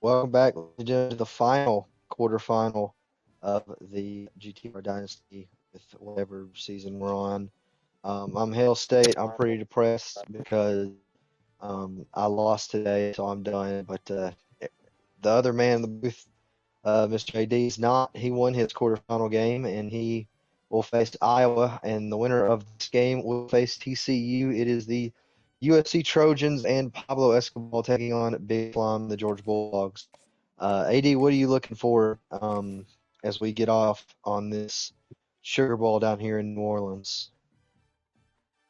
Welcome back to the final quarterfinal of the GTR Dynasty with whatever season we're on. I'm Hail State. I'm pretty depressed because I lost today, so I'm done. But the other man in the booth, Mr. AD, is not. He won his quarterfinal game, and he will face Iowa. And the winner of this game will face TCU. It is the USC Trojans and Pablo Escobar taking on Big Plum, the Georgia Bulldogs. AD, what are you looking for as we get off on this Sugar Bowl down here in New Orleans?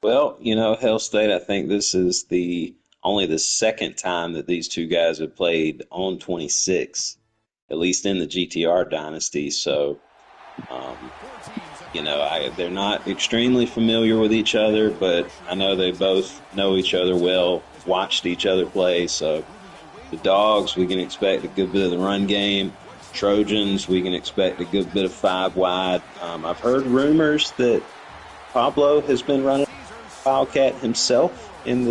Well, Hell State, I think this is the only the second time that these two guys have played on 26, at least in the GTR dynasty. So, um, they're not extremely familiar with each other, but I know they both know each other well, watched each other play. So, the Dogs, we can expect a good bit of the run game. Trojans, we can expect a good bit of five wide. I've heard rumors that Pablo has been running Wildcat himself in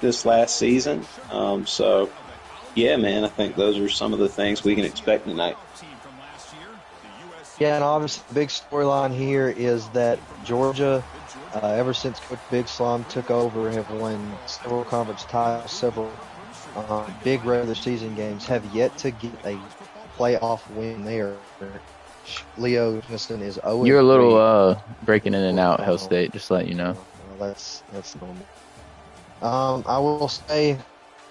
this last season. Yeah, man, I think those are some of the things we can expect tonight. Yeah, and obviously the big storyline here is that Georgia, ever since Coach Big Slum took over, have won several conference titles, several big regular season games, have yet to get a playoff win there. Leo Smithson is 0-3. You're a little breaking in and out, Hell State, just to let you know. Well, that's normal. I will say,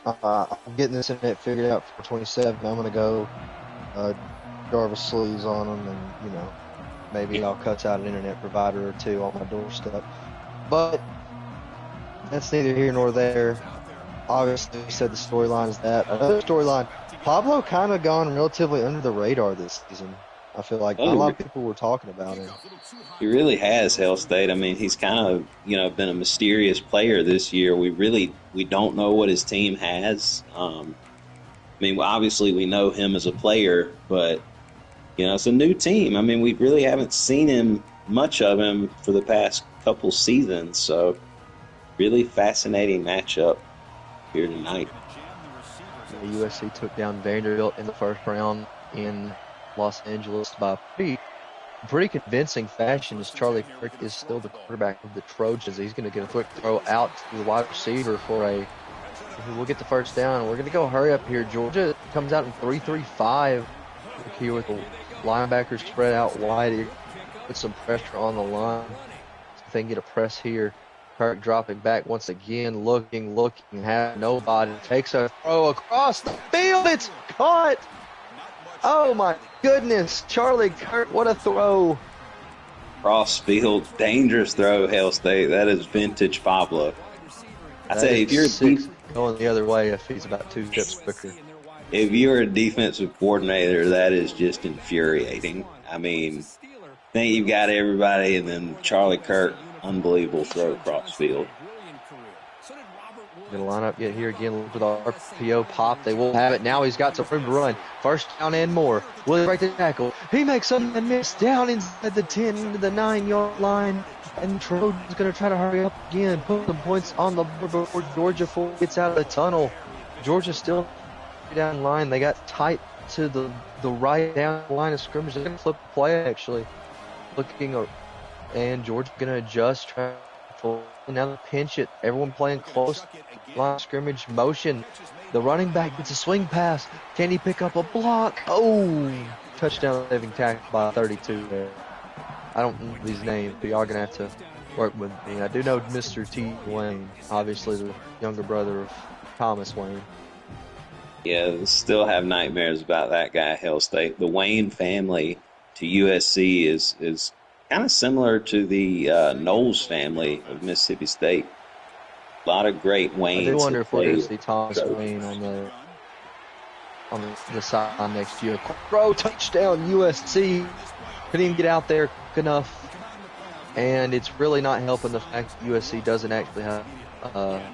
I'm getting this internet figured out for 27. I'm going to go Jarvis sleeves on them, and maybe I'll cut out an internet provider or two on my doorstep. But that's neither here nor there. Obviously, we said the storyline is that. Another storyline, Pablo kind of gone relatively under the radar this season. I feel like not a lot of people were talking about him. He really has, Hell State. I mean, he's kind of, been a mysterious player this year. We don't know what his team has. Obviously we know him as a player, but, it's a new team. I mean, we really haven't seen much of him for the past couple seasons. So, really fascinating matchup here tonight. The USC took down Vanderbilt in the first round in Los Angeles by pretty convincing fashion, as Charlie Kirk is still the quarterback of the Trojans. He's going to get a quick throw out to the wide receiver we'll get the first down. We're going to go hurry up here. Georgia comes out in 3-3-5 here with the linebackers spread out wide here. Put some pressure on the line. So if they can get a press here. Kirk dropping back once again, looking, have nobody. Takes a throw across the field. It's caught. Oh my goodness, Charlie Kirk, what a throw. Cross field, dangerous throw, Hell State. That is vintage Pablo. I say, if you're going the other way, if he's about 2 steps quicker. If you're a defensive coordinator, that is just infuriating. I mean, think you've got everybody, and then Charlie Kirk, unbelievable throw across field. Going to line up yet here again with our RPO pop. They will have it. Now he's got some room to run. First down and more. Will he break the tackle? He makes something miss down inside the 10 into the 9-yard line. And Trojan's going to try to hurry up again. Put some points on the board before Georgia gets out of the tunnel. Georgia still down line. They got tight to the right down line of scrimmage. They're going to flip the play, actually. And Georgia's going to adjust. Now they pinch it. Everyone playing close. Line of scrimmage motion. The running back gets a swing pass. Can he pick up a block? Oh! Touchdown saving tackle by 32 there. I don't know these names, but y'all going to have to work with me. I do know Mr. T. Wayne, obviously the younger brother of Thomas Wayne. Yeah, still have nightmares about that guy, Hell State. The Wayne family to USC is kind of similar to the Knowles family of Mississippi State. A lot of great Waynes. I do wonder if we're going to see Thomas Wayne on the side next year. Throw, touchdown, USC. Couldn't even get out there quick enough. And it's really not helping the fact that USC doesn't actually have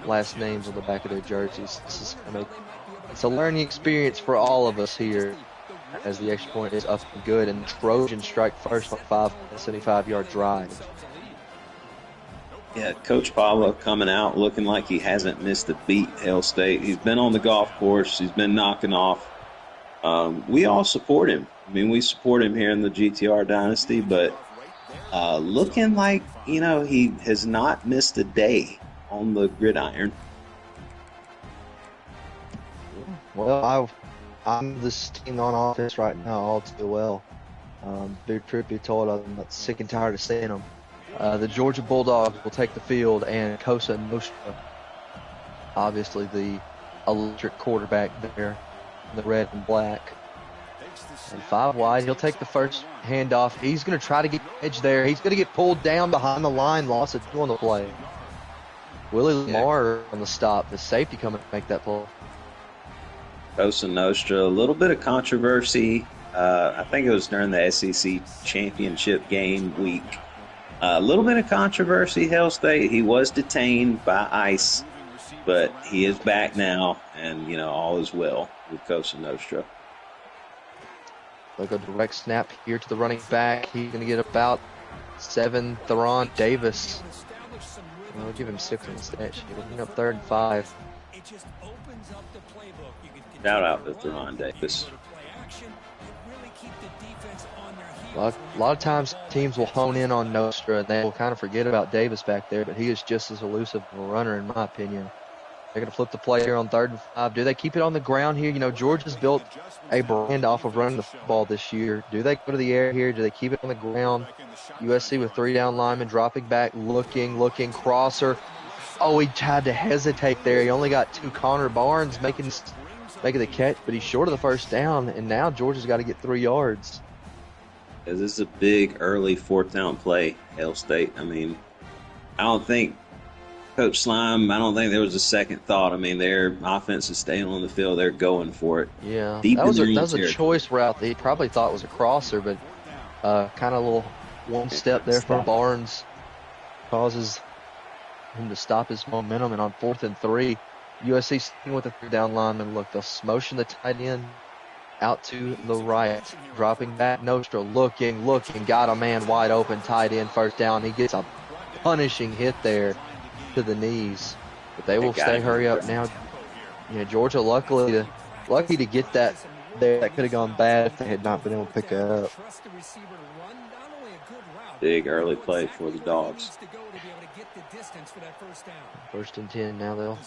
last names on the back of their jerseys. It's a learning experience for all of us here, as the extra point is up and good, and Trojans strike first on a 75-yard drive. Yeah, Coach Pablo coming out looking like he hasn't missed a beat, Hell State. He's been on the golf course. He's been knocking off We all support him. I mean, we support him here in the GTR Dynasty, but looking like, he has not missed a day on the gridiron. Well, I'm this team on offense right now all too well. Big Trippy told us I'm sick and tired of seeing them. The Georgia Bulldogs will take the field, and Cosa Nostra, obviously the electric quarterback there, the red and black. And 5 wide, he'll take the first handoff. He's going to try to get edge there. He's going to get pulled down behind the line, loss of 2 on the play. Willie Lamar on the stop, the safety coming to make that play. Cosa Nostra, a little bit of controversy. I think it was during the SEC championship game week. A little bit of controversy, Hail State. He was detained by ICE, but he is back now, and, all is well with Cosa Nostra. Like a direct snap here to the running back. He's going to get about 7. Theron Davis. I'll give him 6 on the stat sheet. We'll bring up 3rd and 5. Shout out to Theron Davis. A lot of times teams will hone in on Nostra and they will kind of forget about Davis back there, but he is just as elusive of a runner in my opinion. They're going to flip the play here on 3rd and 5. Do they keep it on the ground here? Georgia's built a brand off of running the football this year. Do they go to the air here? Do they keep it on the ground? USC with 3 down linemen dropping back, looking, crosser. Oh, he had to hesitate there. He only got 2. Connor Barnes making the catch, but he's short of the first down, and now Georgia's got to get 3 yards. This is a big early 4th down play, Hail State. I mean, I don't think Coach Slime, there was a second thought. I mean, their offense is staying on the field. They're going for it. Yeah, that was a choice route that he probably thought was a crosser, but kind of a little one step there for Barnes causes him to stop his momentum. And on 4th and 3, USC sticking with the 3 down lineman. Look, they'll motion the tight end out to the right, dropping back. Nostra looking, got a man wide open, tight end, 1st down. He gets a punishing hit there to the knees, but they will hurry up now. Georgia lucky to get that there. That could have gone bad if they had not been able to pick it up. Big early play for the Dogs. 1st and 10 now.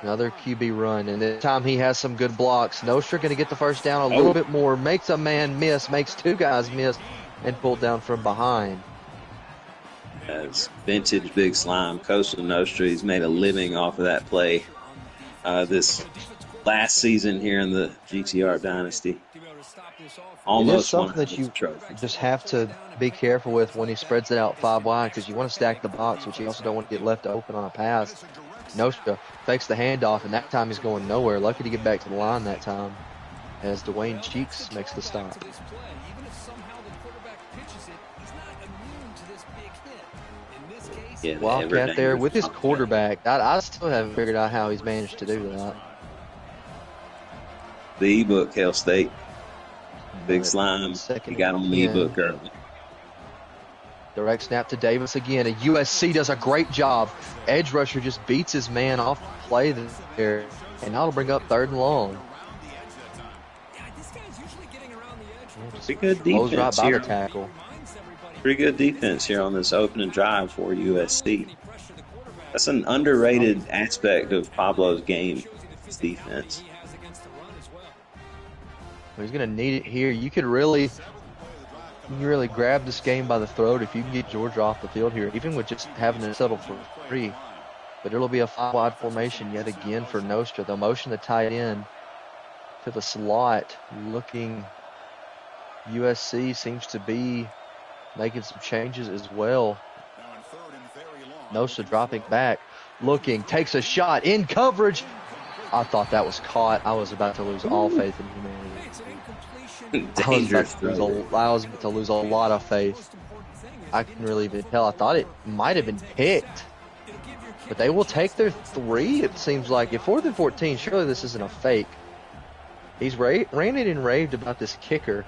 Another QB run, and this time he has some good blocks. Nostra going to get the 1st down a little bit more, makes a man miss, makes 2 guys miss, and pulled down from behind. That's vintage Big Slime. Cosa Nostra, he's made a living off of that play this last season here in the GTR Dynasty. Almost something that you just have to be careful with when he spreads it out 5 wide, because you want to stack the box, but you also don't want to get left open on a pass. Nostra fakes the handoff, and that time he's going nowhere. Lucky to get back to the line that time as Dwayne Cheeks makes the stop. Yeah, Wildcat there with his quarterback. I still haven't figured out how he's managed to do that. The ebook, Hail State. Big Slime. He got on the ebook early. Direct snap to Davis again. And USC does a great job. Edge rusher just beats his man off the play there. And that'll bring up 3rd and long. Pretty good defense right by here. The tackle. Pretty good defense here on this opening drive for USC. That's an underrated aspect of Pablo's game, his defense. He's going to need it here. You could really grab this game by the throat if you can get Georgia off the field here, even with just having to settle for 3. But it'll be a 5 wide formation yet again for Nostra. They'll motion the tight end to the slot. Looking, USC seems to be making some changes as well. Nostra dropping back, looking, takes a shot in coverage. I thought that was caught. I was about to lose all faith in humanity. I was about to lose a lot of faith. I couldn't really even tell. I thought it might have been picked. But they will take their 3, it seems like. At 4th and 14, surely this isn't a fake. He's ranted and raved about this kicker.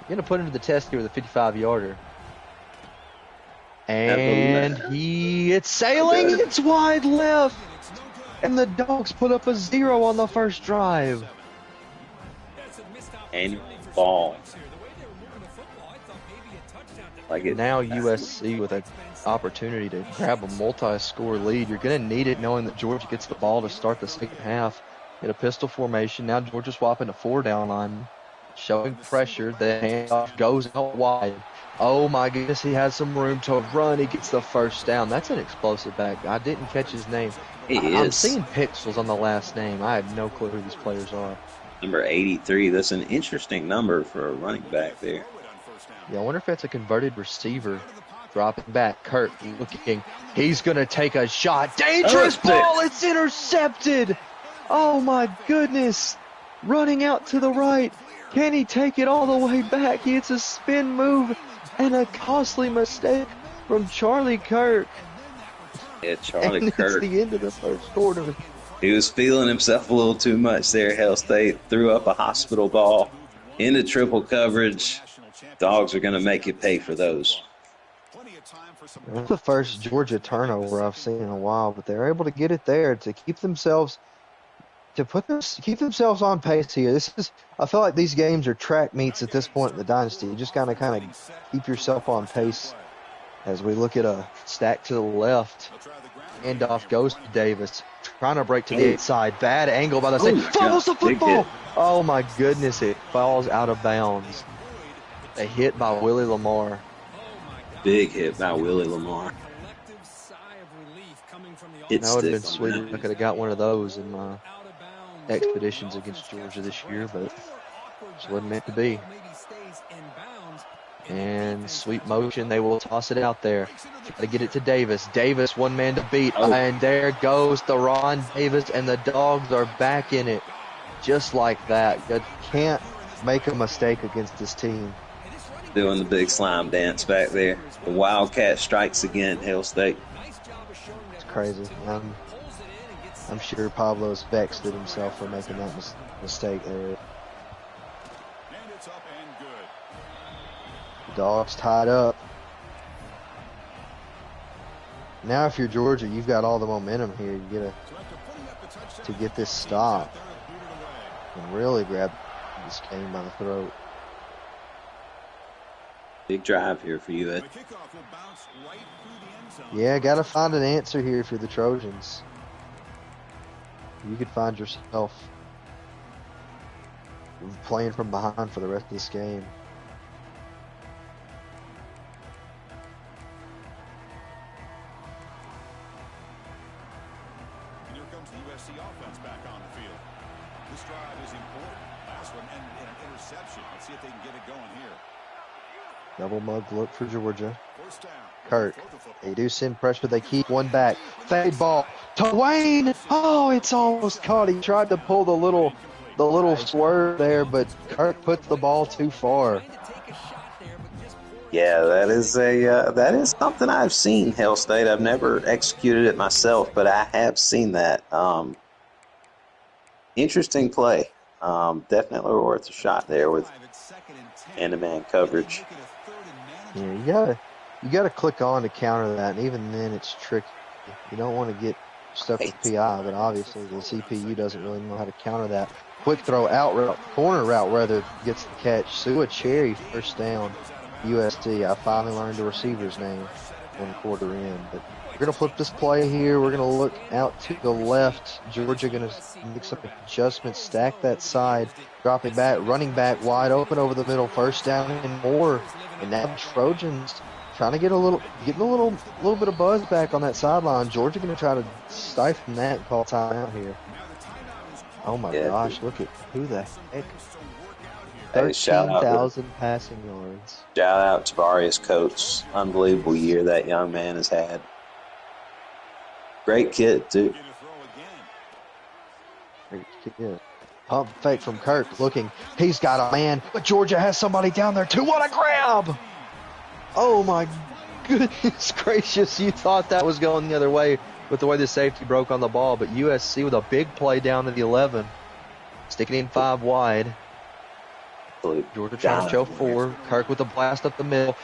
Going to put him to the test here with a 55-yarder. And it's sailing. It's wide left. And the Dogs put up a 0 on the first drive. and ball. Like it. Now USC with an opportunity to grab a multi-score lead. You're going to need it knowing that Georgia gets the ball to start the second half. In a pistol formation. Now Georgia swapping a 4-down line, showing pressure. The handoff goes out wide. Oh my goodness, he has some room to run. He gets the first down. That's an explosive back. I didn't catch his name. I'm seeing pixels on the last name. I have no clue who these players are. Number 83. That's an interesting number for a running back there. Yeah, I wonder if that's a converted receiver. Dropping back, Kirk looking. He's going to take a shot. Dangerous ball. It's intercepted. Oh my goodness. Running out to the right. Can he take it all the way back? It's a spin move and a costly mistake from Charlie Kirk. Yeah, Charlie and Kirk. It's the end of the first quarter. He was feeling himself a little too much there. Hell State threw up a hospital ball into triple coverage. Dogs are going to make you pay for those. That's the first Georgia turnover I've seen in a while, but they're able to get it there to keep themselves keep themselves on pace here. I feel like these games are track meets at this point in the Dynasty. You just kind of keep yourself on pace. As we look at a stack to the left, handoff goes to Davis, trying to break to the outside. Bad angle by the safety. Fumbles the football. Oh my goodness! It falls out of bounds. A hit by Willie Lamar. Big hit by Willie Lamar. That would have been sweet if I could have got one of those in my expeditions against Georgia this year, but it just wasn't meant to be. And sweep motion, they will toss it out there. Try to get it to Davis. Davis, one man to beat. And there goes Theron Davis, and the Dogs are back in it. Just like that. You can't make a mistake against this team. Doing the big slime dance back there. The Wildcat strikes again, Hail State. It's crazy. I'm sure Pablo's vexed at himself for making that mistake there. The Dogs tied up. Now if you're Georgia, you've got all the momentum here. You get to get this stop and really grab this game by the throat. Big drive here for you, Ed. Yeah, got to find an answer here if you're the Trojans. You could find yourself playing from behind for the rest of this game. And here comes the USC offense back on the field. This drive is important. Last one and an interception. Let's see if they can get it going here. Double mug look for Georgia. Kirk, they do send pressure. They keep one back. Fade ball to Wayne. Oh, it's almost caught. He tried to pull the little swerve there, but Kirk put the ball too far. Yeah, that is something I've seen, Hail State. I've never executed it myself, but I have seen that. Interesting play. Definitely worth a shot there with man-to-man coverage. Yeah, you gotta click on to counter that, and even then it's tricky. You don't want to get stuck with PI, but obviously the CPU doesn't really know how to counter that. Quick throw corner route rather, gets the catch. Sua Cherry, first down, USC. I finally learned the receiver's name 1 quarter in, but we're going to flip this play here. We're going to look out to the left. Georgia going to make some adjustments, stack that side, drop it back, running back wide open over the middle, first down and more. And now the Trojans trying to getting a little bit of buzz back on that sideline. Georgia going to try to stifle that and call timeout here. Oh my gosh, look at who the heck. 13,000 passing yards. Shout out to Various Coates. Unbelievable year that young man has had. Great kid, too. Great kid. Pump fake from Kirk looking. He's got a man, but Georgia has somebody down there too. What a grab! Oh my goodness gracious. You thought that was going the other way with the way the safety broke on the ball, but USC with a big play down to the 11. Sticking in 5 wide. Georgia trying to show 4. Kirk with a blast up the middle.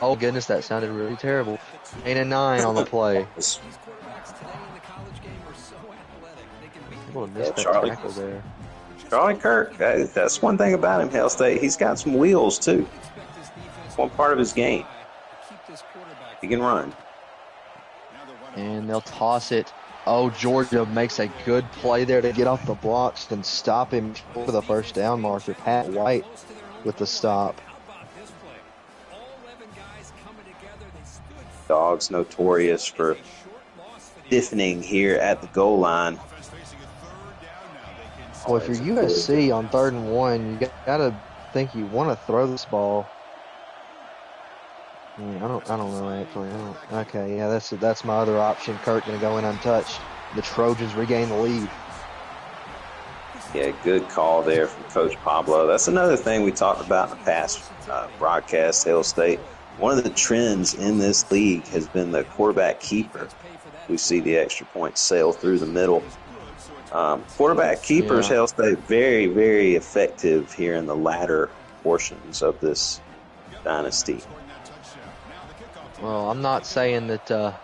Oh goodness, that sounded really terrible. 8 and 9 on the play. Able to miss that tackle there. Charlie Kirk, that's one thing about him, Hail State. He's got some wheels, too. One part of his game. He can run. And they'll toss it. Oh, Georgia makes a good play there to get off the blocks and stop him for the first down marker. Pat White with the stop. Dogs notorious for stiffening here at the goal line. Well, if you're USC on 3rd and 1, you gotta think you want to throw this ball. I don't know actually. Okay, yeah, that's my other option. Kirk gonna go in untouched. The Trojans regain the lead. Yeah, good call there from Coach Pablo. That's another thing we talked about in the past broadcast, Hail State. One of the trends in this league has been the quarterback keeper. We see the extra point sail through the middle. Quarterback keepers, Hail State, very, very effective here in the latter portions of this dynasty. Well, I'm not saying that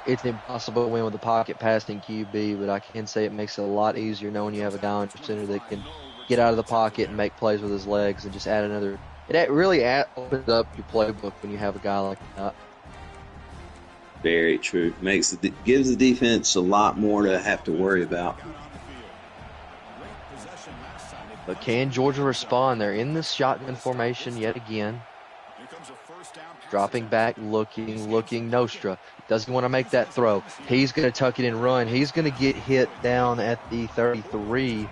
it's impossible to win with a pocket passing QB, but I can say it makes it a lot easier knowing you have a guy on your center that can get out of the pocket and make plays with his legs and just add another. It really opens up your playbook when you have a guy like that. Very true. Gives the defense a lot more to have to worry about. But can Georgia respond? They're in this shotgun formation yet again. Dropping back, looking. Nostra doesn't want to make that throw. He's going to tuck it and run. He's going to get hit down at the 33.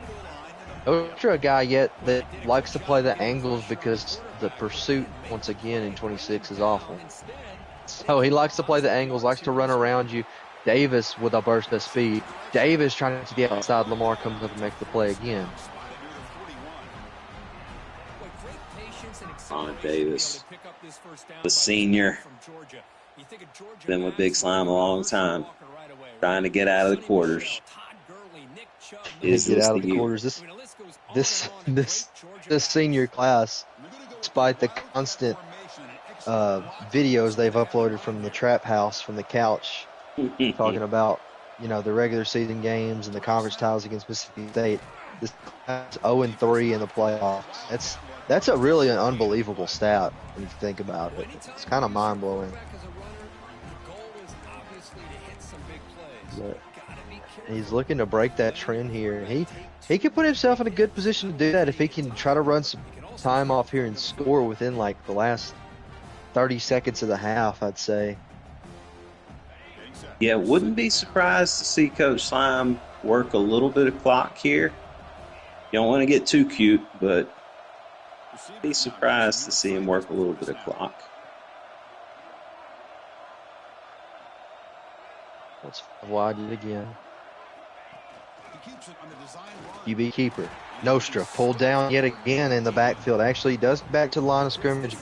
Nostra, a guy yet that likes to play the angles because the pursuit, once again, in 26 is awful. So he likes to play the angles, likes to run around you. Davis with a burst of speed. Davis trying to get outside. Lamar comes up and makes the play again. On Davis, the senior, been with Big Slime a long time, trying to get out of the quarters. This senior class, despite the constant videos they've uploaded from the trap house, from the couch, talking about the regular season games and the conference titles against Mississippi State. This class 0-3 in the playoffs. That's a really an unbelievable stat when you think about it. It's kind of mind-blowing. But he's looking to break that trend here. He can put himself in a good position to do that if he can try to run some time off here and score within like the last 30 seconds of the half, I'd say. Yeah, wouldn't be surprised to see Coach Slime work a little bit of clock here. You don't want to get too cute, but be surprised to see him work a little bit of clock. Let's wide it again. QB keeper. Nostra pulled down yet again in the backfield. Actually, does back to the line of scrimmage.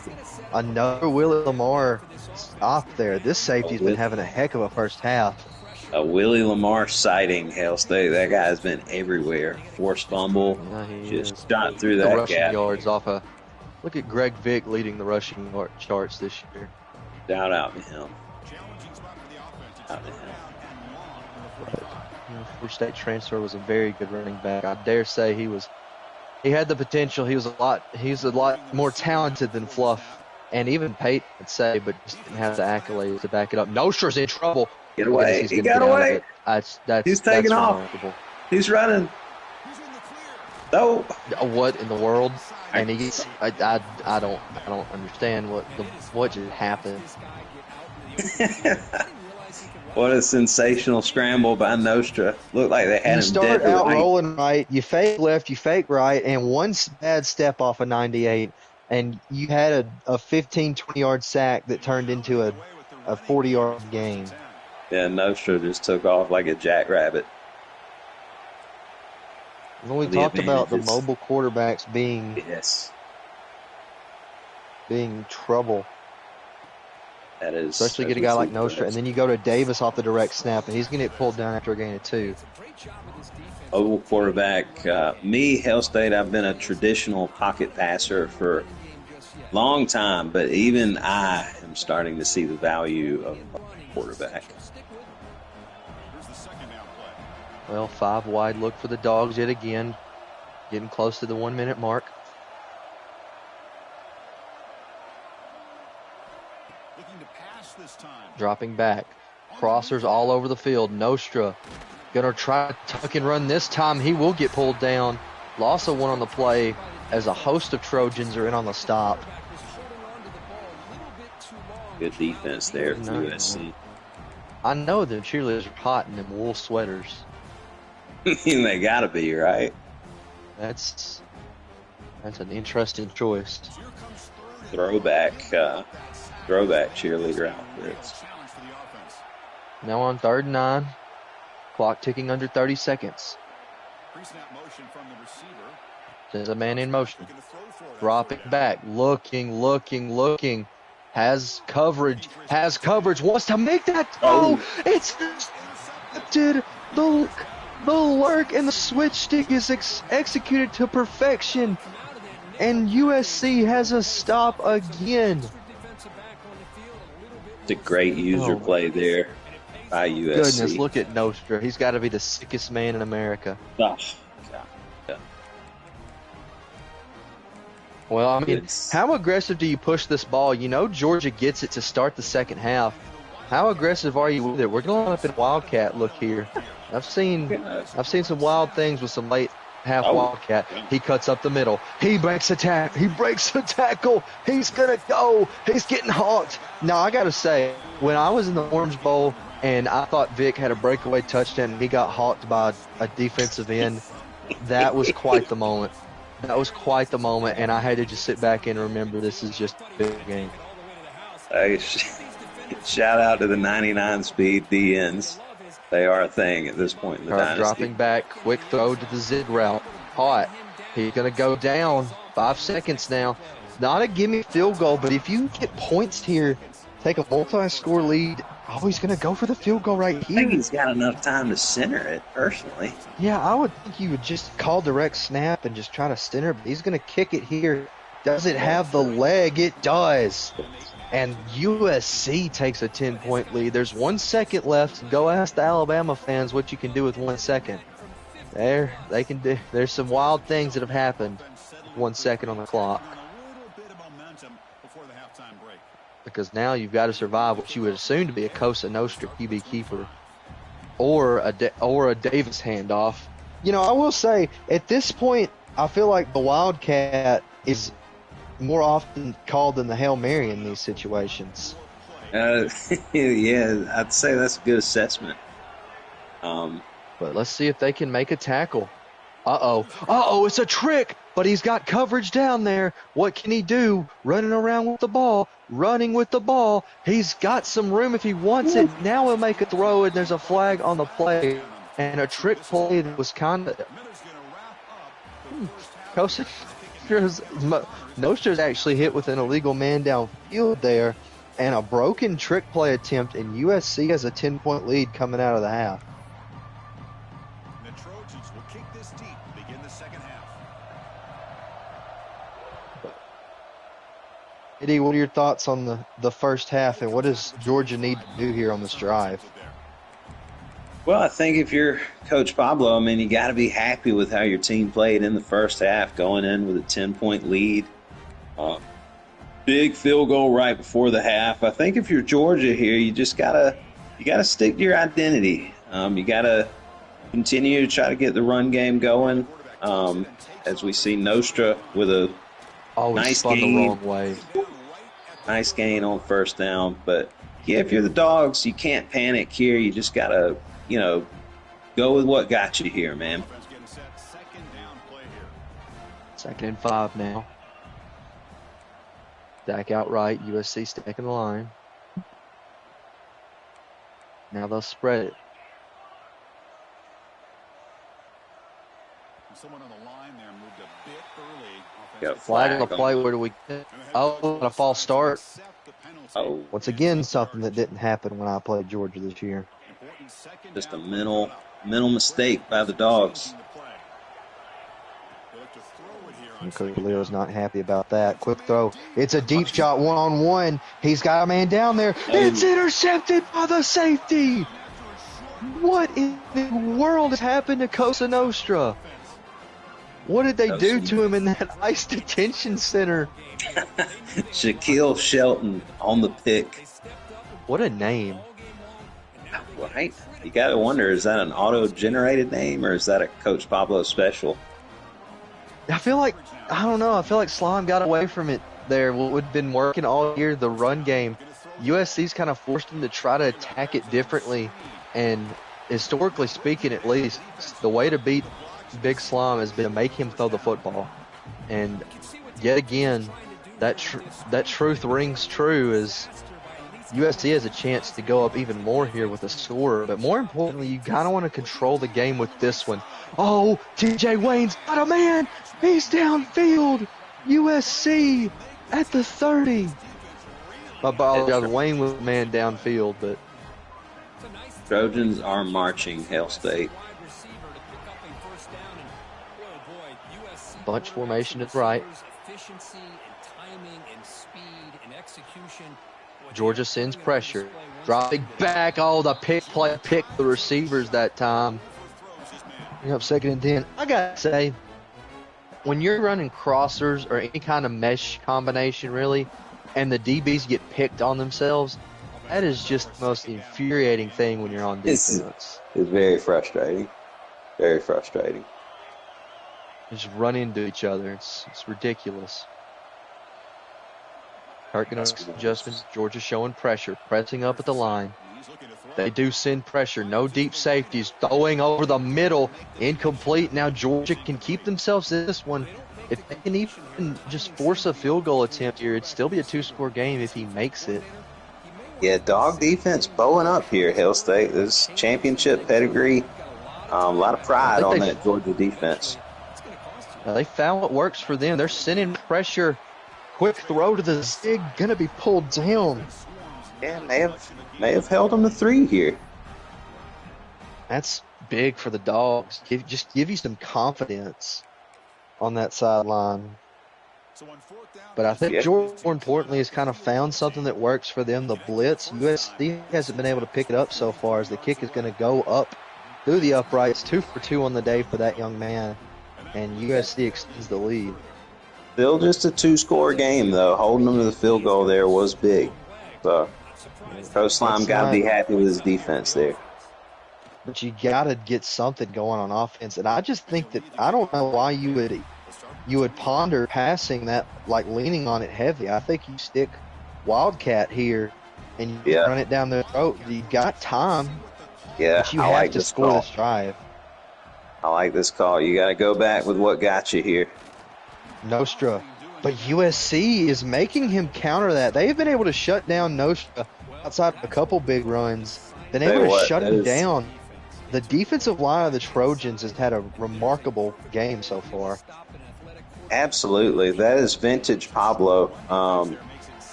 Another Willie Lamar stop there. This safety's been having a heck of a first half. A Willie Lamar sighting, Hail State. That guy's been everywhere. Forced fumble, just shot through that rushing gap. Yards off a. Look at Greg Vick leading the rushing charts this year. Doubt out to him. Florida State transfer was a very good running back. I dare say he had the potential. He's a lot more talented than Fluff and even Peyton would say, but just didn't have the accolades to back it up. Nostra's in trouble. Get away. He got away. He's taking off. Remarkable. He's running. No. What in the world? And he gets. I don't understand what just happened. What a sensational scramble by Nostra. Looked like they had him dead. You start out rolling right, you fake left, you fake right, and one bad step off of 98, and you had a 15, 20-yard sack that turned into a 40-yard gain. Yeah, Nostra just took off like a jackrabbit. When we talked about the mobile quarterbacks being trouble. That is, especially get a guy like Nostra, and then you go to Davis off the direct snap, and he's going to get pulled down after a gain of 2. Oval quarterback. Me, Hail State, I've been a traditional pocket passer for a long time, but even I am starting to see the value of a quarterback. Well, 5 wide look for the Dogs yet again. Getting close to the 1 minute mark. Looking to pass this time. Dropping back. Crossers all over the field. Nostra gonna try to tuck and run this time. He will get pulled down. Loss of one on the play as a host of Trojans are in on the stop. Good defense there for USC. I know the cheerleaders are hot in them wool sweaters. They gotta be, right? That's an interesting choice. Throwback cheerleader outfits. Now on 3rd and 9. Clock ticking under 30 seconds. There's a man in motion. Dropping back. Looking. Has coverage. Wants to make that throw. It's intercepted. The lurk and the switch stick is executed to perfection. And USC has a stop again. It's a great user play there by USC. Goodness, look at Nostra. He's got to be the sickest man in America. Oh, God. Yeah. Well, I mean, how aggressive do you push this ball? You know Georgia gets it to start the second half. How aggressive are you with it? We're going up in Wildcat look here. I've seen some wild things with some late half Wildcat. He cuts up the middle. He breaks a tackle. He's going to go. He's getting honked. Now, I got to say, when I was in the Orange Bowl and I thought Vic had a breakaway touchdown and he got honked by a defensive end, that was quite the moment. And I had to just sit back and remember this is just a big game. Hey, shout out to the 99 speed DNs. They are a thing at this point in the dynasty. Dropping back, quick throw to the zig route. Hot. He's going to go down. 5 seconds now. Not a gimme field goal, but if you get points here, take a multi-score lead, he's going to go for the field goal right here. I think he's got enough time to center it, personally. Yeah, I would think you would just call direct snap and just try to center, but he's going to kick it here. Does it have the leg? It does. And USC takes a 10-point lead. There's 1 second left. Go ask the Alabama fans what you can do with 1 second. There's some wild things that have happened with 1 second on the clock. Because now you've got to survive what you would assume to be a Cosa Nostra QB keeper or a Davis handoff. You know, I will say, at this point, I feel like the Wildcat is more often called than the Hail Mary in these situations. Yeah, I'd say that's a good assessment. But let's see if they can make a tackle. Uh-oh, it's a trick, but he's got coverage down there. What can he do? Running with the ball. He's got some room if he wants it. Now he'll make a throw, and there's a flag on the play. And a trick play that was kind of... Nostra's actually hit with an illegal man downfield there, and a broken trick play attempt, and USC has a 10-point lead coming out of the half. The Trojans will kick this deep to begin the second half. Eddie, what are your thoughts on the first half, and what does Georgia need to do here on this drive? Well, I think if you're Coach Pablo, I mean, you got to be happy with how your team played in the first half, going in with a 10-point lead. Big field goal right before the half. I think if you're Georgia here, you just gotta stick to your identity. You gotta continue to try to get the run game going. As we see Nostra with a nice gain. The wrong way. Nice gain on first down. But yeah, if you're the Dogs, you can't panic here. You just gotta, go with what got you here, man. 2nd and 5 now. Stack outright. USC stacking the line. Now they'll spread it. Someone on the line there moved a bit early. Got Flag on the play. Where do we get? Oh, a false start. Oh, Once again, something that didn't happen when I played Georgia this year. just a mental mistake by the Dogs. And Coach Leo's not happy about that. Quick throw. It's a deep shot, one-on-one. He's got a man down there. It's intercepted by the safety. What in the world has happened to Cosa Nostra? What did they do to him in that ICE detention center? Shaquille Shelton on the pick. What a name. Right? You got to wonder, is that an auto-generated name or is that a Coach Pablo special? I don't know. I feel like Slime got away from it there. What had been working all year, the run game. USC's kind of forced him to try to attack it differently. And historically speaking, at least, the way to beat Big Slime has been to make him throw the football. And yet again, that truth rings true as USC has a chance to go up even more here with a scorer. But more importantly, you kind of want to control the game with this one. Oh, TJ Wayne's got a man. He's downfield. USC at the 30. I apologize. Wayne was a man downfield, but Trojans are marching, Hail State. Bunch formation is right. Georgia sends pressure. Dropping back. Oh, the pick the receivers that time. You're up 2nd and 10. I got to say, when you're running crossers or any kind of mesh combination, really, and the DBs get picked on themselves, that is just the most infuriating thing when you're on defense. It's very frustrating. Very frustrating. Just run into each other. It's ridiculous. Kirk going to adjustments. Georgia showing pressure, pressing up at the line. They do send pressure. No deep safeties. Throwing over the middle. Incomplete. Now Georgia can keep themselves in this one. If they can even just force a field goal attempt here, it'd still be a 2-score game if he makes it. Yeah, dog defense bowing up here, Hail State. There's championship pedigree. A lot of pride on that Georgia defense. They found what works for them. They're sending pressure. Quick throw to the zig. Going to be pulled down. Yeah, may have held them to 3 here. That's big for the Dogs. Just give you some confidence on that sideline. But I think Georgia, more importantly, has kind of found something that works for them, the blitz. USC hasn't been able to pick it up so far as the kick is going to go up through the uprights. 2 for 2 on the day for that young man. And USC extends the lead. Still just a 2-score game, though. Holding them to the field goal there was big. So, Coach Slime got to be happy with his defense there. But you got to get something going on offense. And I just think that I don't know why you would ponder passing that, like leaning on it heavy. I think you stick Wildcat here and you run it down the throat. You got time. Yeah, but you have to score this drive. I like this call. You got to go back with what got you here. Nostra. But USC is making him counter that. They have been able to shut down Nostra outside of a couple big runs. Been able to shut him down. The defensive line of the Trojans has had a remarkable game so far. Absolutely. That is vintage Pablo.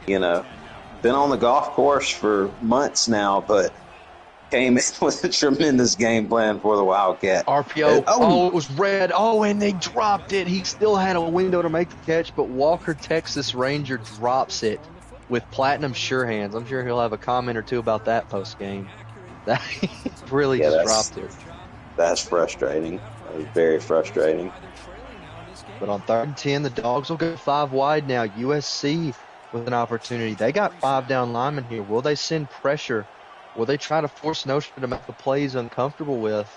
Been on the golf course for months now, but came in with a tremendous game plan for the Wildcat. RPO. It was red. And they dropped it. He still had a window to make the catch, but Walker, Texas Ranger, drops it with platinum sure hands. I'm sure he'll have a comment or two about that post-game. That really dropped it. That's frustrating. That was very frustrating. But on 3rd and 10, the Dogs will go 5 wide now. USC with an opportunity. They got 5 down linemen here. Will they send pressure? Will they try to force Nostra to make the plays uncomfortable with?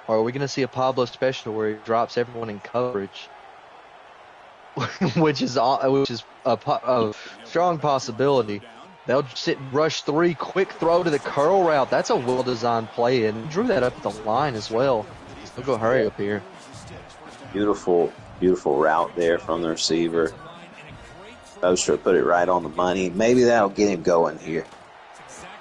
Or are we going to see a Pablo special where he drops everyone in coverage? which is a strong possibility. They'll sit and rush 3, quick throw to the curl route. That's a well-designed play, and he drew that up at the line as well. They'll go hurry up here. Beautiful route there from the receiver. Nostra put it right on the money. Maybe that'll get him going here.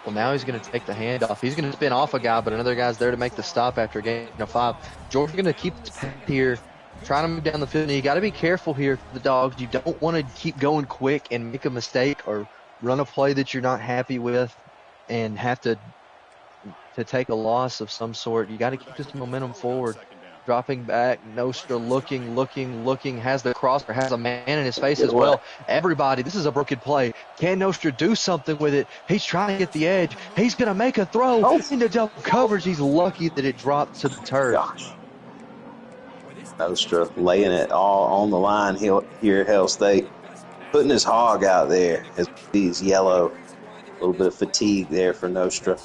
Well, now he's going to take the handoff. He's going to spin off a guy, but another guy's there to make the stop after gain of 5. Georgia's going to keep the pace here, trying to move down the field. And you got to be careful here for the Dogs. You don't want to keep going quick and make a mistake or run a play that you're not happy with and have to take a loss of some sort. You got to keep this momentum forward. Dropping back, Nostra looking, has the crosser, has a man in his face as well. Everybody, this is a broken play. Can Nostra do something with it? He's trying to get the edge. He's going to make a throw into double coverage. He's lucky that it dropped to the turf. Nostra laying it all on the line here at Hell State. Putting his hog out there as he's yellow. A little bit of fatigue there for Nostra.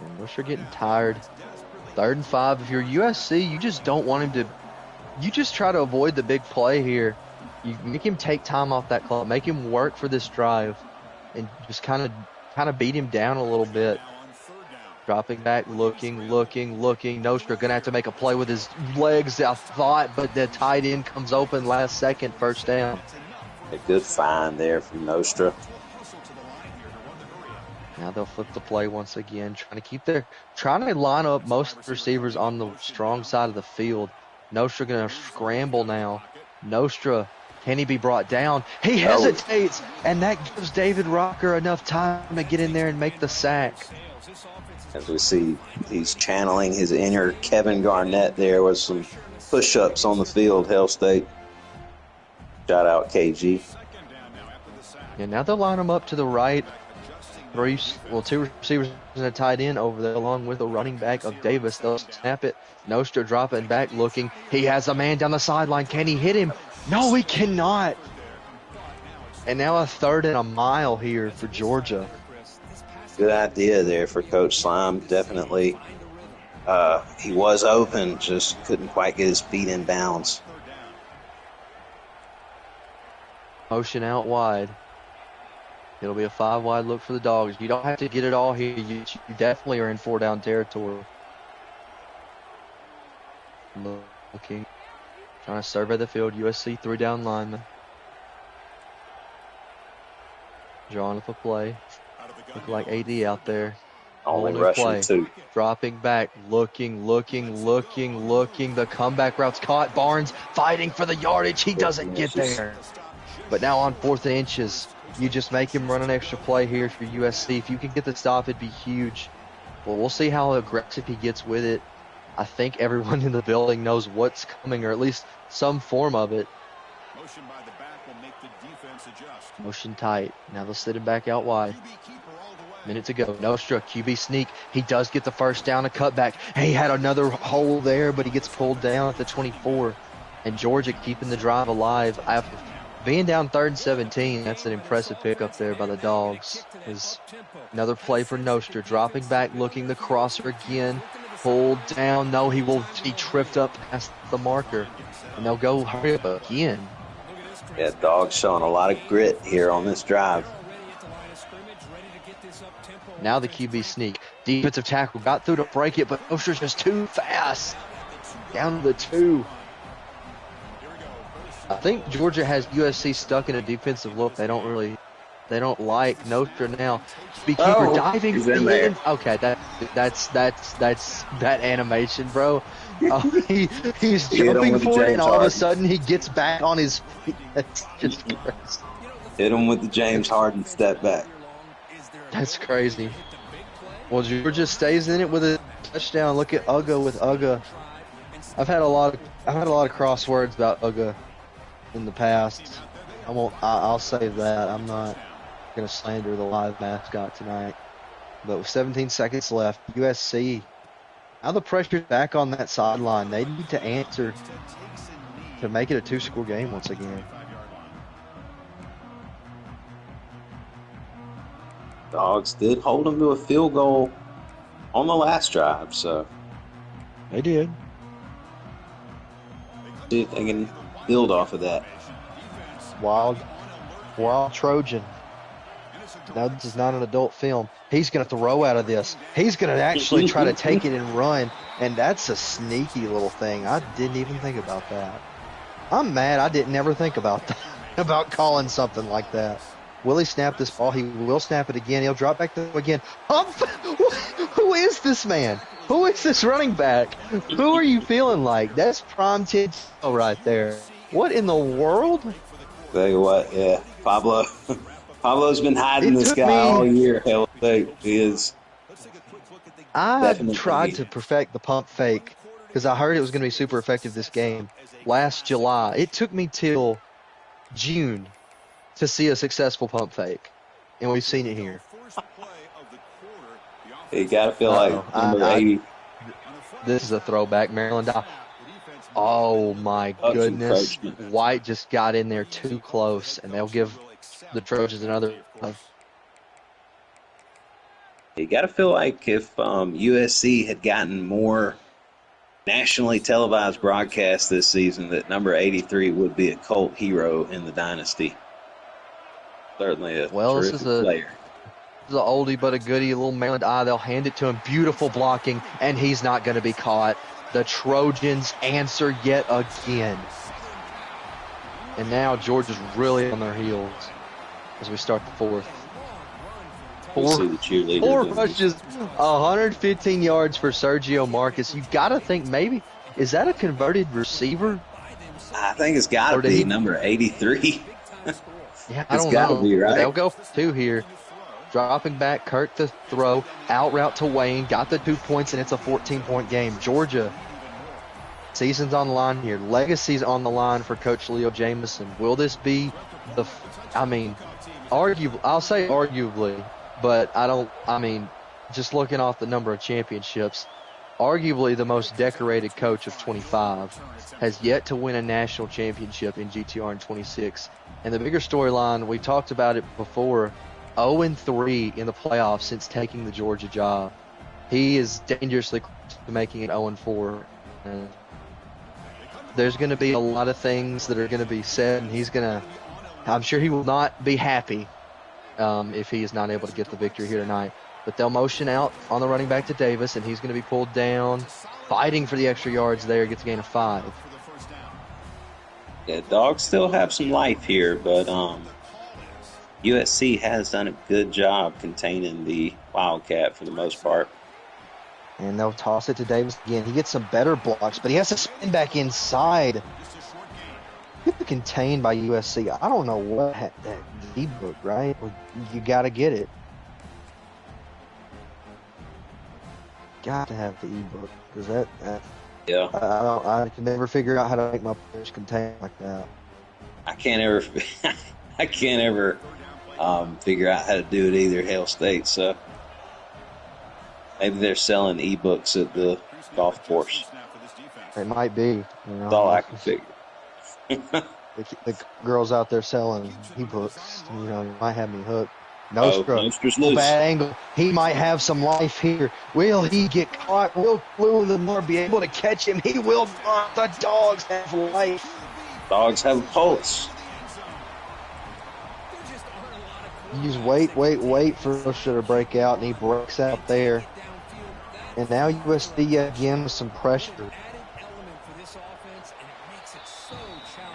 And Nostra getting tired. 3rd and 5. If you're USC, you just don't want him to. You just try to avoid the big play here. You make him take time off that clock. Make him work for this drive, and just kind of beat him down a little bit. Dropping back, looking. Nostra gonna have to make a play with his legs, I thought, but the tight end comes open last second, 1st down. A good find there from Nostra. Now they'll flip the play once again, trying to line up most receivers on the strong side of the field. Nostra gonna scramble now. Nostra, can he be brought down? He hesitates, and that gives David Rocker enough time to get in there and make the sack. As we see, he's channeling his inner Kevin Garnett there with some push-ups on the field, Hell State. Shout out KG. And now they'll line him up to the right. 2 receivers and a tight end over there, along with a running back of Davis. They'll snap it. Nostra dropping back, looking. He has a man down the sideline. Can he hit him? No, he cannot. And now a 3rd and a mile here for Georgia. Good idea there for Coach Slime. Definitely. He was open, just couldn't quite get his feet in bounds. Motion out wide. It'll be a 5-wide look for the Dogs. You don't have to get it all here. You definitely are in 4-down territory. Looking. Trying to survey the field. USC 3-down lineman. Drawing up a play. Look like AD out there. Only rushing 2. Dropping back. Looking. The comeback route's caught. Barnes fighting for the yardage. He doesn't get there. But now on 4th and inches. You just make him run an extra play here for USC. If you can get the stop, it'd be huge. Well, we'll see how aggressive he gets with it. I think everyone in the building knows what's coming, or at least some form of it. Motion by the back will make the defense adjust. Motion tight. Now they'll sit him back out wide. Minute to go. Nostra, QB sneak. He does get the 1st down, a cutback. He had another hole there, but he gets pulled down at the 24. And Georgia keeping the drive alive after being down 3rd and 17. That's an impressive pickup there by the Dogs. Is another play for Nostra. Dropping back, looking the crosser again. Pulled down. No, he tripped up past the marker. And they'll go hurry up again. Yeah, Dogs showing a lot of grit here on this drive. Now the QB sneak. Defensive tackle got through to break it, but Nostra's just too fast. Down to the 2. I think Georgia has USC stuck in a defensive look. They don't like Nostra now. Beekeeper diving in there. Okay, that's that animation, bro. He's jumping for it, and all of a sudden he gets back on his feet. That's just crazy. Hit him with the James Harden step back. That's crazy. Well, Georgia stays in it with a touchdown. Look at Uga with Uga. I've had a lot of crosswords about Uga in the past. I'll save that. I'm not gonna slander the live mascot tonight. But with 17 seconds left, USC, now the pressure's back on that sideline. They need to answer to make it a 2-score game once again. Dogs did hold them to a field goal on the last drive, so They did. see if they can build off of that. Wild Trojan. Now this is not an adult film. He's going to throw out of this. He's going to actually try to take it and run, and that's a sneaky little thing. I didn't even think about that. I'm mad I didn't ever think about that, about calling something like that. Will he snap this ball? He will snap it again. He'll drop back to again. Who is this man? Who is this running back? Who are you feeling like? That's prime Ted right there. What in the world? Tell you what, yeah, Pablo's been hiding this guy all year. Hell, he is. I tried to perfect the pump fake because I heard it was going to be super effective this game last July. It took me till June to see a successful pump fake, and we've seen it here. You got to feel like number 80. This is a throwback, Maryland. Oh my Much goodness. encroachment. White just got in there too close, and they'll give the Trojans another. You got to feel like if USC had gotten more nationally televised broadcasts this season, that number 83 would be a cult hero in the Dynasty. Certainly a terrific player. This is an oldie but a goodie, a little Maryland eye. They'll hand it to him. Beautiful blocking, and he's not going to be caught. The Trojans answer yet again. And now Georgia's really on their heels as we start the fourth. Four rushes, 115 yards for Sergio Marcus. You got to think maybe, is that a converted receiver? I think it's got to be number 83. Yeah, I don't know. It's got to be, right? They'll go for two here. Dropping back, Kirk the throw, out route to Wayne, got the 2 points, and it's a 14-point game. Georgia, season's on the line here. Legacy's on the line for Coach Leo Jamison. Will this be I'll say arguably, but just looking off the number of championships, arguably the most decorated coach of 25 has yet to win a national championship in GTR in 26. And the bigger storyline, we talked about it before, 0-3 in the playoffs since taking the Georgia job. He is dangerously close to making it 0-4. And there's going to be a lot of things that are going to be said, and I'm sure he will not be happy if he is not able to get the victory here tonight. But they'll motion out on the running back to Davis, and he's going to be pulled down, fighting for the extra yards there, gets a gain of 5. Yeah, Dogs still have some life here, but USC has done a good job containing the Wildcat for the most part. And they'll toss it to Davis again. He gets some better blocks, but he has to spin back inside. Contained by USC. I don't know what that ebook, right? You got to get it. Got to have the ebook because yeah. I can never figure out how to make my players contain like that. I can't ever figure out how to do it either. Hail State, so maybe they're selling ebooks at the golf course. It might be. That's all I can figure. The girls out there selling ebooks, you might have me hooked. Nostra's loose. Bad angle. He might have some life here. Will he get caught? Will Blue Lamar be able to catch him? He will not. The Dogs have life. Dogs have a pulse. You just wait for Nostrad to break out, and he breaks out there. And now USC again with some pressure.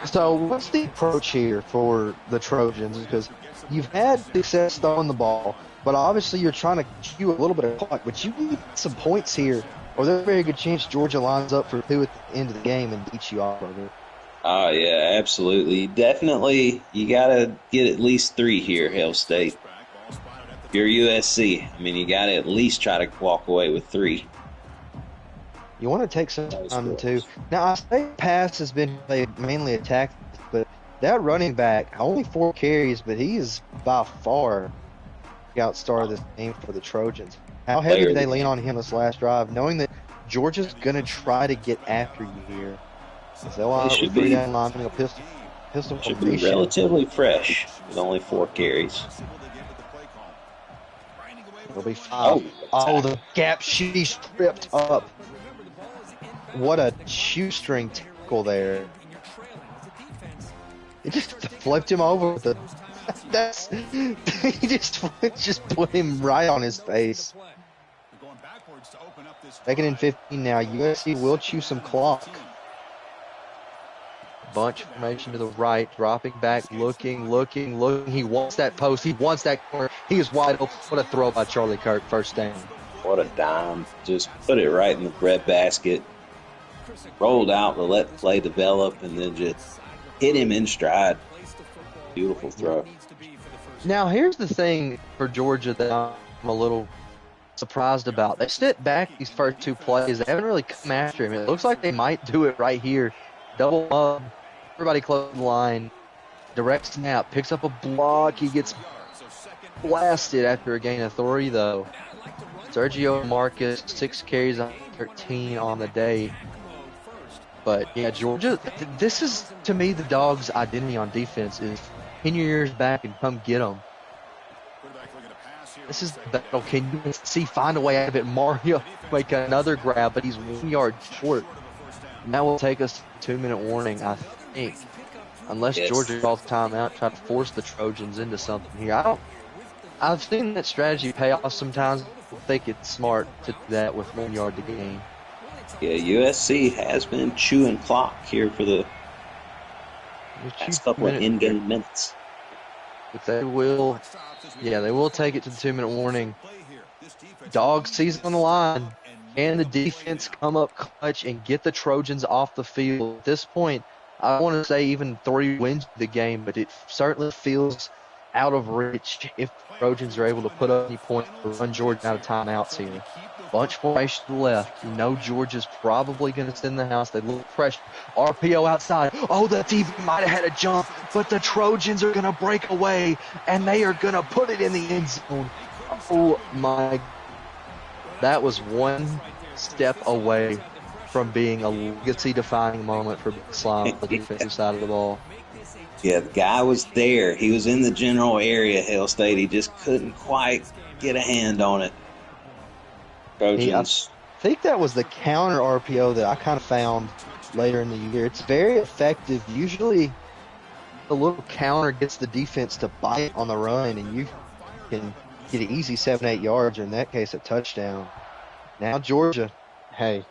So what's the approach here for the Trojans? Because you've had success throwing the ball, but obviously you're trying to cue a little bit of clock. But you need some points here, or there's a very good chance Georgia lines up for 2 at the end of the game and beats you off of it. Oh, yeah, absolutely. Definitely, you got to get at least 3 here, Hail State. If you're USC, you got to at least try to walk away with 3. You want to take some time, too. Now, I say pass has been mainly attacked, but that running back, only 4 carries, but he is by far the outstar of this game for the Trojans. How heavy did they lean on him this last drive, knowing that Georgia's going to try to get after you here? They should be relatively fresh with only 4 carries. It'll be 5. Oh, the gap she stripped up. What a shoestring tackle there. It just flipped him over with he just put him right on his face. Second and 15 now. USC will chew some clock. Bunch formation to the right, dropping back, looking. He wants that post. He wants that corner. He is wide open. What a throw by Charlie Kirk. First down. What a dime. Just put it right in the breadbasket. Rolled out to let the play develop and then just hit him in stride. Beautiful throw. Now, here's the thing for Georgia that I'm a little surprised about. They sit back these first 2 plays. They haven't really come after him. It looks like they might do it right here. Double up. Everybody close the line. Direct snap. Picks up a block. He gets blasted after a gain of 3, though. Sergio Marcus, 6 carries on 13 on the day. But yeah, Georgia. This is to me the Dogs' identity on defense is pin your ears back and come get them. This is the battle. Can USC find a way out of it? Mario make another grab, but he's 1 yard short. And that will take us to 2-minute warning, I think. Unless Georgia calls timeout, try to force the Trojans into something here. I've seen that strategy pay off sometimes. I think it's smart to do that with 1 yard to gain. Yeah, USC has been chewing clock here for the past couple of in-game minutes. But they will take it to the 2-minute warning. Dogs season on the line. Can the defense come up clutch and get the Trojans off the field? At this point, I want to say even 3 wins the game, but it certainly feels out of reach if the Trojans are able to put up any points or run Georgia out of timeouts here. Bunch formation left. You know Georgia's probably going to send the house. They look fresh. RPO outside. Oh, the DB might have had a jump, but the Trojans are going to break away, and they are going to put it in the end zone. Oh, my. That was one step away from being a legacy-defining moment for Big Slime on the defensive side of the ball. Yeah, the guy was there. He was in the general area, Hail State. He just couldn't quite get a hand on it. Trojans. I think that was the counter RPO that I kind of found later in the year. It's very effective. Usually the little counter gets the defense to bite on the run, and you can get an easy 7-8 yards, or in that case, a touchdown. Now Georgia, hey,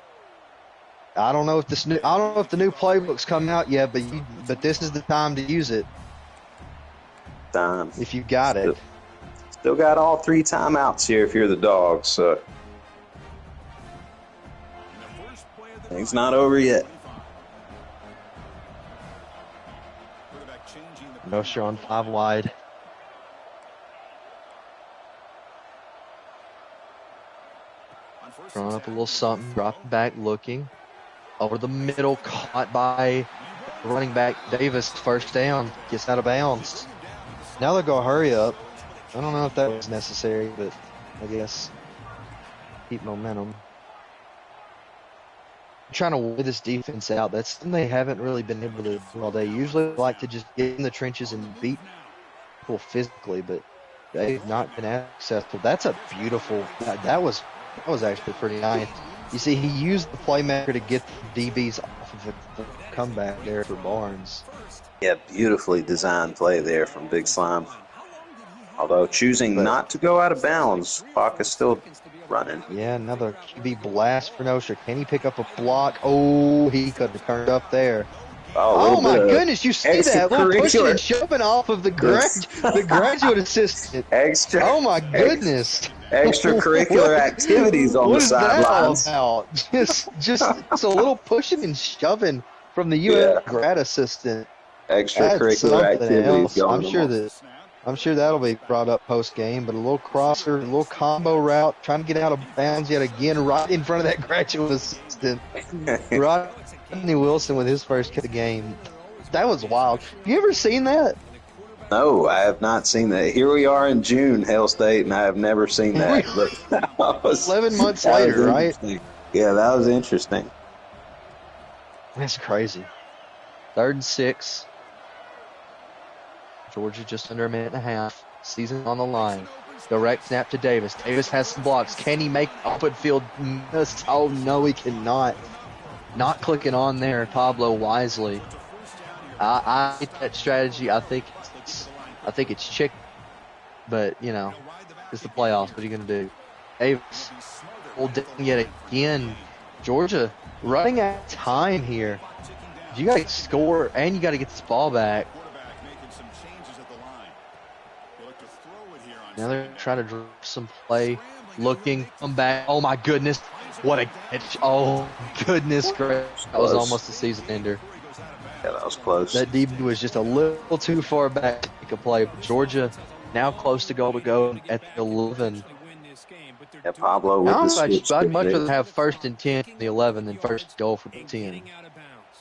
I don't know if the new playbook's come out yet, but this is the time to use it. Time. If you got it. Still got all 3 timeouts here if you're the Dogs. So things not over yet. Nostra on 5 wide. Throwing up a little something, dropping back, looking. Over the middle, caught by running back Davis. First down, gets out of bounds. Now they'll go hurry up. I don't know if that was necessary, but I guess keep momentum. Trying to wear this defense out. That's something they haven't really been able to do all day. Usually they like to just get in the trenches and beat people physically, but they've not been as successful. That's a beautiful. That was actually pretty nice. You see, he used the playmaker to get the DBs off of the comeback there for Barnes. Yeah, beautifully designed play there from Big Slime. Although choosing not to go out of bounds, clock is still running. Yeah, another QB blast for Nostra. Can he pick up a block? Oh, he could have turned up there. Oh my goodness, you see that? Little pushing and shoving off of the graduate assistant. Oh my goodness. Extracurricular activities on the sidelines. What is that all about? Just a little pushing and shoving from the U.S. grad assistant. Extracurricular activities going on. I'm sure that'll be brought up post game, but a little crosser, a little combo route, trying to get out of bounds yet again, right in front of that graduate assistant. Rodney Wilson with his first kick of the game. That was wild. Have you ever seen that? No, I have not seen that. Here we are in June, Hail State, and I have never seen that. But 11 months later, right? Yeah, that was interesting. That's crazy. 3rd and 6. Georgia just under a minute and a half. Season on the line. Direct snap to Davis. Davis has some blocks. Can he make open field miss? Oh, no, he cannot. Not clicking on there, Pablo wisely. I hate that strategy. I think it's chick, but it's the playoffs. What are you gonna do? Davis pulled down yet again. Georgia running out of time here. You got to score and you got to get this ball back. Now they're trying to drop some play, looking, come back. Oh my goodness, what a catch! Oh goodness, gracious, that was almost a season ender. Yeah, that was close. That DB was just a little too far back to make a play. But Georgia now close to goal to go at the 11. Yeah, Pablo with the switch. I'd much rather have 1st and 10 in the 11 than first goal for the 10.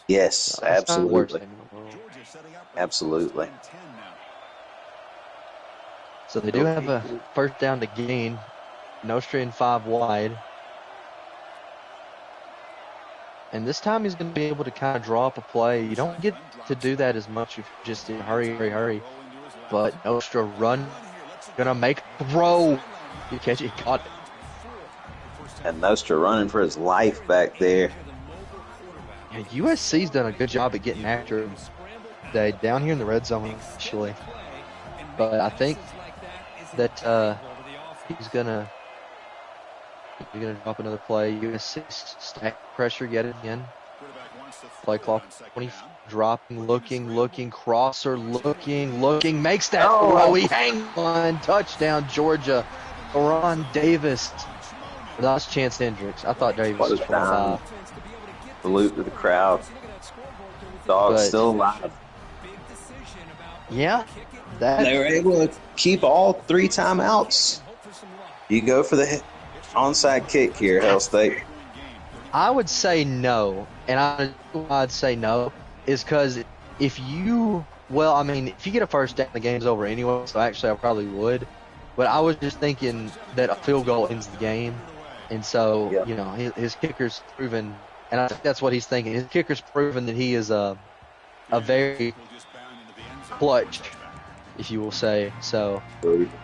Yes, absolutely. Absolutely. So they do have a first down to gain. Nostra in 5 wide. And this time he's going to be able to kind of draw up a play. You don't get to do that as much if you're just in hurry. But Nostra run, going to make a throw. You catch it, caught it. And Nostra running for his life back there. Yeah, USC's done a good job at getting after him today, down here in the red zone, actually. But I think that he's gonna drop another play. USC stack pressure yet again. Play clock 20, dropping, looking, crosser, looking, makes that throw. He hang on, touchdown, Georgia. Ron Davis. That's Chance Hendricks. I thought Davis was 25. Salute to the crowd. Dog's still alive. Yeah. They were able to keep all 3 timeouts. You go for the onside kick here, Hail State. I would say no. And I'd say no is because if you get a first down, the game's over anyway, so actually I probably would. But I was just thinking that a field goal ends the game. And so, his kicker's proven, and I think that's what he's thinking. His kicker's proven that he is a very clutch, if you will say. So,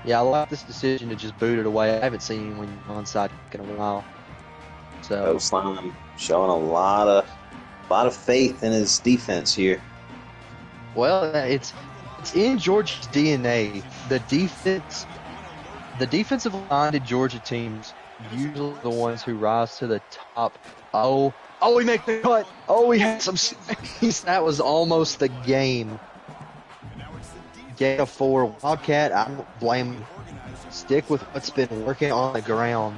yeah, I like this decision to just boot it away. I haven't seen anyone onside kick in a while. So, Slime showing a lot of faith in his defense here. Well, it's in Georgia's DNA. The defensive minded Georgia teams usually the ones who rise to the top. Oh, he made the cut. Oh, he had some space. That was almost the game. Game of 4. Wildcat, I don't blame him. Stick with what's been working on the ground.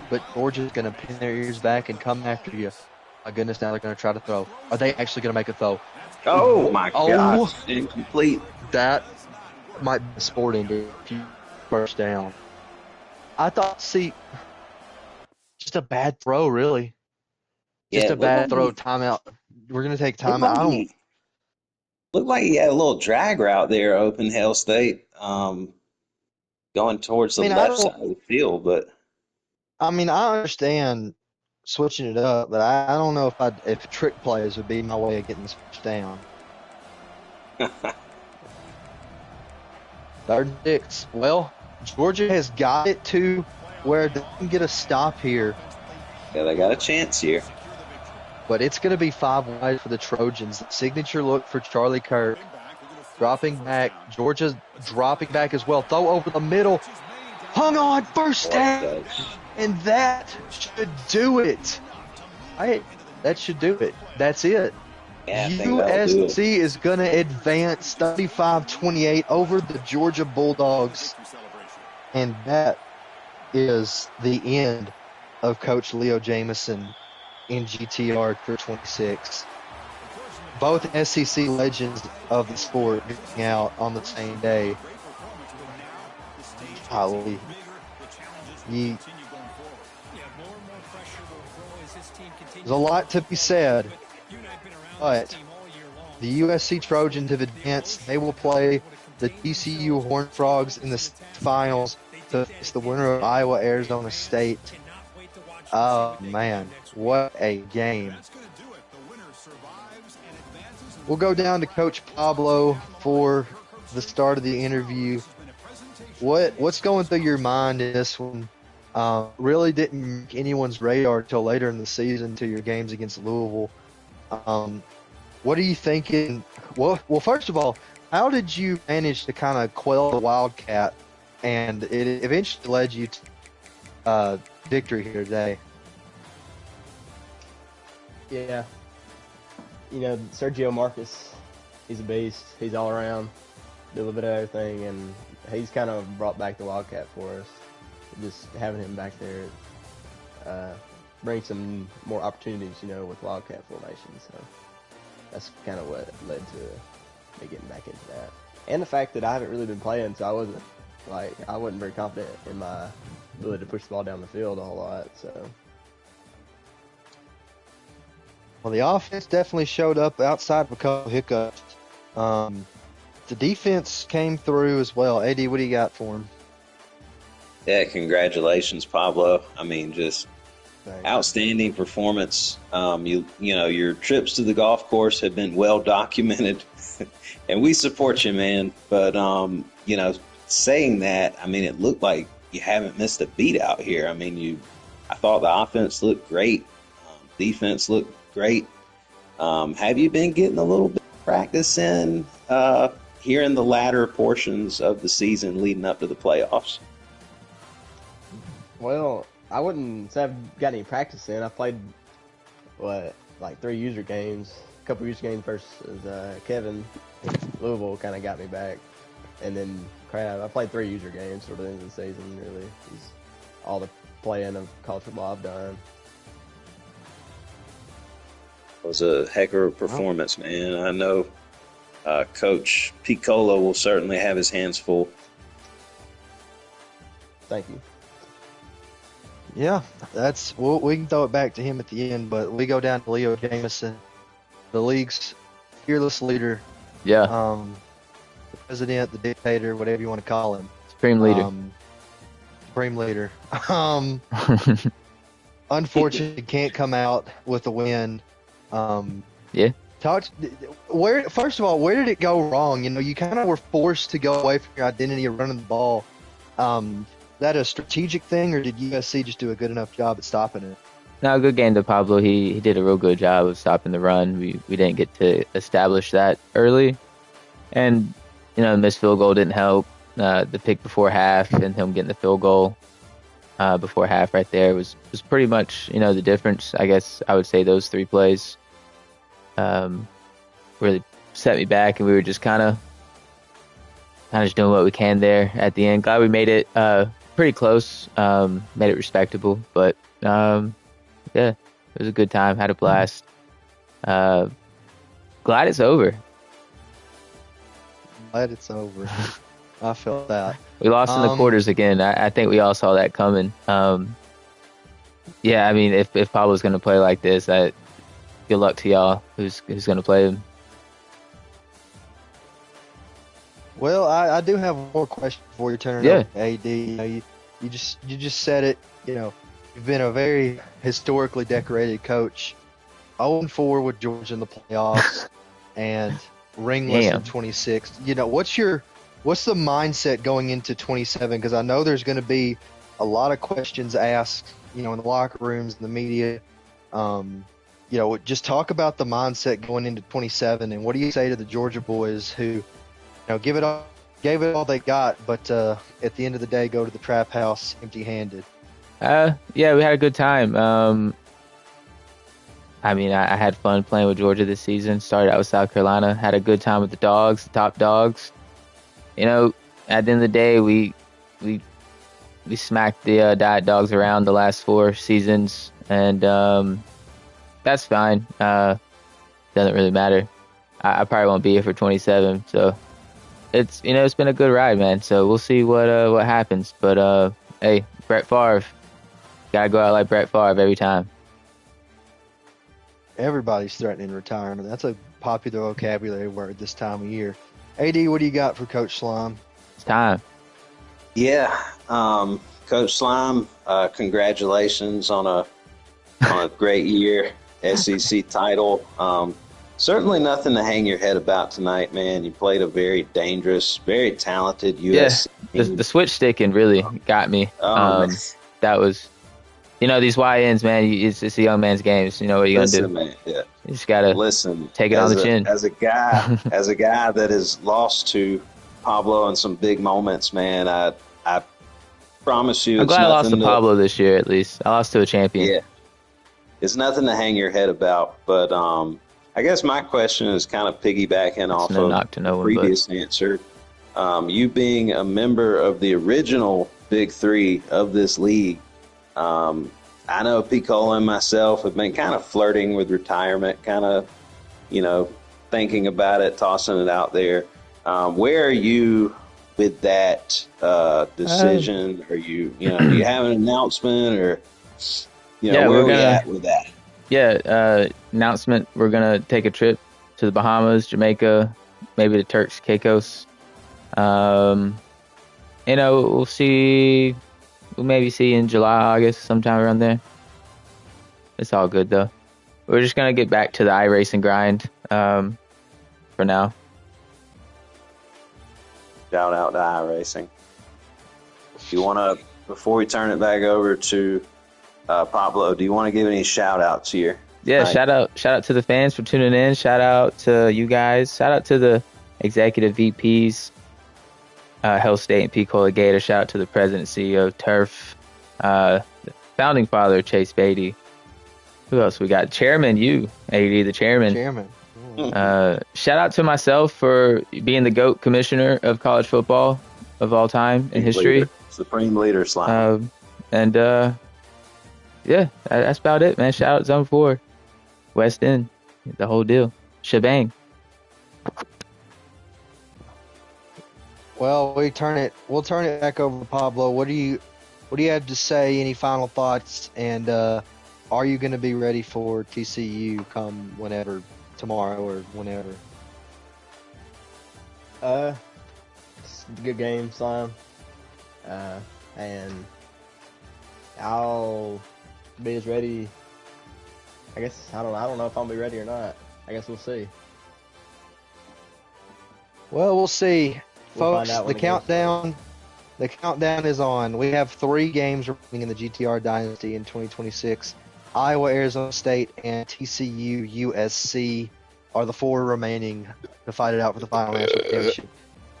But Georgia's going to pin their ears back and come after you. My goodness, now they're going to try to throw. Are they actually going to make a throw? Oh, my gosh. Incomplete. That might be a sport ending if you first down. I thought, just a bad throw, really. Just a bad throw. Timeout. We're going to take timeout. Looked like he had a little drag route there, open Hail State, going towards the left side of the field. But I understand switching it up, but I don't know if trick plays would be my way of getting this first down. 3rd and 6. Well, Georgia has got it to where they can get a stop here. Yeah, they got a chance here. But it's going to be 5 wide for the Trojans. Signature look for Charlie Kirk. Dropping back. Georgia dropping back as well. Throw over the middle. Hung on. First down. And that should do it. That should do it. That's it. Yeah, USC is going to advance 35-28 over the Georgia Bulldogs. And that is the end of Coach Leo Jamison in GTR for 26. Both SEC legends of the sport getting out on the same day. Golly. There's a lot to be said, but the USC Trojans have advanced. They will play the TCU Horned Frogs in the finals to face the winner of Iowa-Arizona State. Oh, man, what a game. We'll go down to Coach Pablo for the start of the interview. What's going through your mind in this one? Really didn't make anyone's radar until later in the season to your games against Louisville. What are you thinking? Well, first of all, how did you manage to kind of quell the Wildcat, and it eventually led you to victory here today? Yeah. Sergio Marcus, he's a beast. He's all around, do a little bit of everything, and he's kind of brought back the Wildcat for us. Just having him back there brings some more opportunities, with Wildcat formation. So that's kind of what led to me getting back into that. And the fact that I haven't really been playing, so I wasn't very confident in my ability to push the ball down the field a whole lot. So. Well, the offense definitely showed up outside of a couple hiccups. The defense came through as well. AD, what do you got for him? Yeah, congratulations, Pablo. I mean, just Thanks. outstanding performance. You know, your trips to the golf course have been well documented, and we support you, man. But you know, saying that, I mean, it looked like you haven't missed a beat out here. I mean, I thought the offense looked great, defense looked great. Have you been getting a little bit of practice in here in the latter portions of the season leading up to the playoffs? Well, I wouldn't say I've got any practice in. I played, like 3 user games, a couple user games versus Kevin. Louisville kind of got me back. And then Crab, I played 3 user games sort of end of the season, really. It's all the playing of college football I've done. It was a heck of a performance, man. I know Coach Piccolo will certainly have his hands full. Thank you. Yeah, we can throw it back to him at the end, but we go down to Leo Jamison, the league's fearless leader. Yeah. The president, the dictator, whatever you want to call him. Supreme leader. Supreme leader. Unfortunately, can't come out with a win. Yeah. First of all, where did it go wrong? You know, you kind of were forced to go away from your identity of running the ball. That a strategic thing, or did USC just do a good enough job at stopping it? No, good game to Pablo. He did a real good job of stopping the run. We didn't get to establish that early. And, you know, the missed field goal didn't help. The pick before half and him getting the field goal before half right there was pretty much, you know, the difference. I guess I would say those 3 plays really set me back, and we were just kind of just doing what we can there at the end. Glad we made it pretty close, made it respectable, but yeah, it was a good time, had a blast. Glad it's over. Glad it's over. I felt that. We lost in the quarters again. I think we all saw that coming. Yeah, I mean, if Pablo's going to play like this, good luck to y'all who's going to play him. Well, I do have one more question before you turn it over to AD. You know, you just said it. You know, you've been a very historically decorated coach. 0-4 with Georgia in the playoffs and ringless in 26. You know, what's the mindset going into 27? Because I know there's going to be a lot of questions asked, you know, in the locker rooms, in the media. You know, just talk about the mindset going into 27, and what do you say to the Georgia boys who, you know, gave it all they got, but at the end of the day, go to the trap house empty-handed? Yeah, we had a good time. I mean, I had fun playing with Georgia this season. Started out with South Carolina, had a good time with the dogs, the top dogs. You know, at the end of the day, we smacked the Diet Dogs around the last 4 seasons, and that's fine. Doesn't really matter. I probably won't be here for 27, so it's been a good ride, man. So we'll see what happens. But hey, Brett Favre, gotta go out like Brett Favre every time. Everybody's threatening retirement. That's a popular vocabulary word this time of year. AD, what do you got for Coach Slime? It's time. Yeah, Coach Slime, congratulations on a great year, SEC title. Certainly nothing to hang your head about tonight, man. You played a very dangerous, very talented USC team. The switch sticking really got me. That was, you know, these YNs, man. It's a young man's games. You know what you're gonna do. Man, yeah. You just gotta take it on the chin. As a guy that has lost to Pablo in some big moments, man, I promise you, I'm glad I lost to Pablo this year. At least I lost to a champion. Yeah, it's nothing to hang your head about. But I guess my question is kind of piggybacking off of the previous answer. You being a member of the original Big Three of this league, I know Piccolo and myself have been kind of flirting with retirement, kind of, you know, thinking about it, tossing it out there. Where are you with that decision? Are you do you have an announcement, or where are we at with that? Yeah, announcement. We're gonna take a trip to the Bahamas, Jamaica, maybe the Turks, Caicos. We'll see. We'll maybe see in July, August, sometime around there. It's all good though. We're just gonna get back to the iRacing grind for now. Shout out to iRacing. You want to, before we turn it back over to Pablo, do you want to give any shout outs here? Yeah, shout out to the fans for tuning in. Shout out to you guys. Shout out to the executive VPs, Hell State and Picola Gator. Shout out to the president, CEO of Turf, the founding father Chase Beatty. Who else we got? Chairman, AD, the chairman. Shout out to myself for being the GOAT commissioner of college football of all time in history. Supreme leader, Slime. Yeah, that's about it, man. Shout out Zone 4, West End, the whole deal, shebang. Well, we'll turn it back over to Pablo. What do you have to say? Any final thoughts? And are you going to be ready for TCU come whenever, tomorrow or whenever? It's a good game, Slime. And I'll be as ready. I guess I don't know if I'll be ready or not. I guess we'll see. Well, we'll see, We'll folks. find out when The countdown is on. We have 3 games remaining in the GTR Dynasty in 2026. Iowa, Arizona State, and TCU, USC are the 4 remaining to fight it out for the final national championship.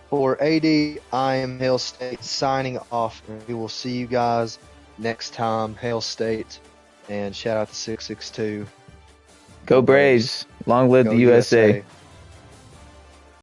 For AD, I am Hail State signing off. We will see you guys next time. Hail State, and shout out to 662. Go Braves! Long live Go the USA.